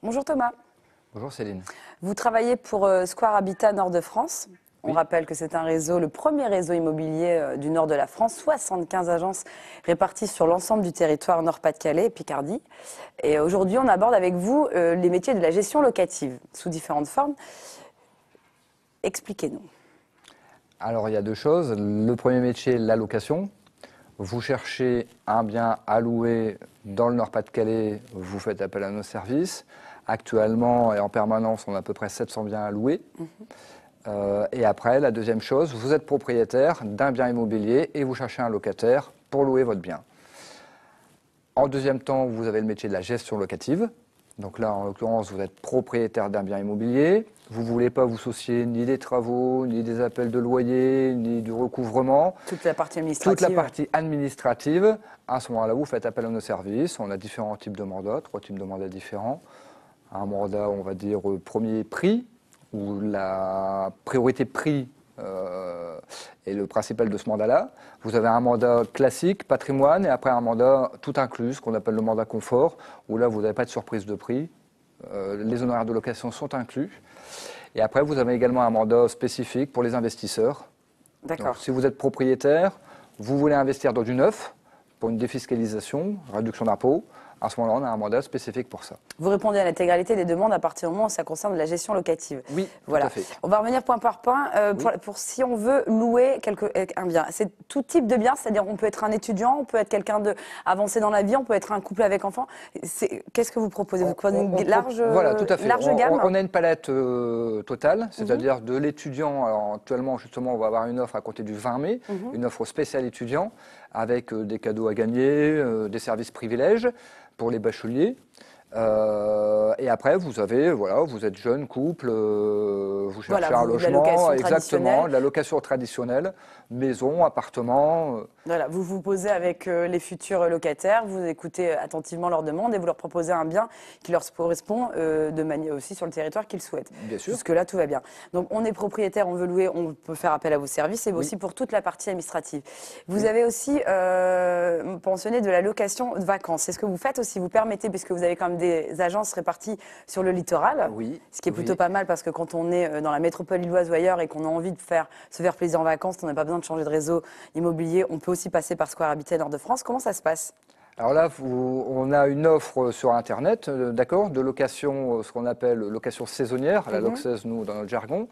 Bonjour Thomas. Bonjour Céline. Vous travaillez pour Square Habitat Nord de France. On Oui. rappelle que c'est un réseau, le premier réseau immobilier du nord de la France, 75 agences réparties sur l'ensemble du territoire Nord-Pas-de-Calais et Picardie. Et aujourd'hui, on aborde avec vous les métiers de la gestion locative sous différentes formes. Expliquez-nous. Alors il y a deux choses. Le premier métier, la location. Vous cherchez un bien à louer dans le Nord-Pas-de-Calais, vous faites appel à nos services. Actuellement et en permanence, on a à peu près 700 biens à louer. Et après, la deuxième chose, vous êtes propriétaire d'un bien immobilier et vous cherchez un locataire pour louer votre bien. En deuxième temps, vous avez le métier de la gestion locative. Donc là, en l'occurrence, vous êtes propriétaire d'un bien immobilier. Vous ne voulez pas vous soucier ni des travaux, ni des appels de loyer, ni du recouvrement. Toute la partie administrative. Toute la partie administrative. À ce moment-là, vous faites appel à nos services. On a différents types de mandats, 3 types de mandats différents. Un mandat, on va dire, premier prix, où la priorité prix est le principal de ce mandat-là. Vous avez un mandat classique, patrimoine, et après un mandat tout inclus, ce qu'on appelle le mandat confort, où là, vous n'avez pas de surprise de prix. Les honoraires de location sont inclus. Et après, vous avez également un mandat spécifique pour les investisseurs. D'accord. Si vous êtes propriétaire, vous voulez investir dans du neuf, pour une défiscalisation, réduction d'impôts, à ce moment-là, on a un mandat spécifique pour ça. Vous répondez à l'intégralité des demandes à partir du moment où ça concerne la gestion locative. Oui, voilà. tout à fait. On va revenir point par point. Pour si on veut louer un bien, c'est tout type de bien, c'est-à-dire on peut être un étudiant, on peut être quelqu'un avancé dans la vie, on peut être un couple avec enfants. Qu'est-ce que vous proposez? Vous prenez une large, voilà, tout à fait. large gamme? On a une palette totale, c'est-à-dire de l'étudiant. Alors actuellement, justement, on va avoir une offre à compter du 20 mai, une offre spéciale étudiant, avec des cadeaux à gagner, des services privilèges pour les bacheliers. Et après, vous avez, voilà, vous êtes jeune, couple, vous cherchez un logement, exactement, de la location traditionnelle, maison, appartement. Voilà, vous vous posez avec les futurs locataires, vous écoutez attentivement leurs demandes et vous leur proposez un bien qui leur correspond de manière aussi sur le territoire qu'ils souhaitent. Bien sûr. Jusque-là, tout va bien. Donc, on est propriétaire, on veut louer, on peut faire appel à vos services et aussi pour toute la partie administrative. Vous avez aussi mentionné de la location de vacances. C'est ce que vous faites aussi, vous permettez, puisque vous avez quand même des agences réparties sur le littoral, ce qui est plutôt pas mal parce que quand on est dans la métropole lilloise ou ailleurs et qu'on a envie de se faire plaisir en vacances, on n'a pas besoin de changer de réseau immobilier, on peut aussi passer par Square Habitat Nord de France. Comment ça se passe? Alors là, on a une offre sur Internet, d'accord, de location, ce qu'on appelle location saisonnière, la LOC16, nous, dans notre jargon.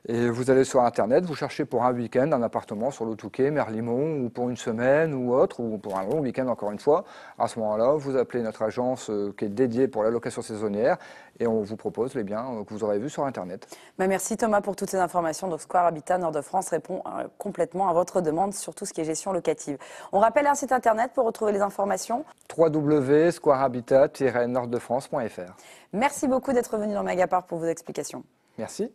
Et vous allez sur Internet, vous cherchez pour un week-end un appartement sur le Touquet, Merlimont, ou pour une semaine ou autre, ou pour un long week-end encore une fois. À ce moment-là, vous appelez notre agence qui est dédiée pour la location saisonnière et on vous propose les biens que vous aurez vus sur Internet. Merci Thomas pour toutes ces informations. Donc Square Habitat Nord de France répond complètement à votre demande sur tout ce qui est gestion locative. On rappelle un site Internet pour retrouver les informations. www.squarehabitat-norddefrance.fr. Merci beaucoup d'être venu dans Mediapart pour vos explications. Merci.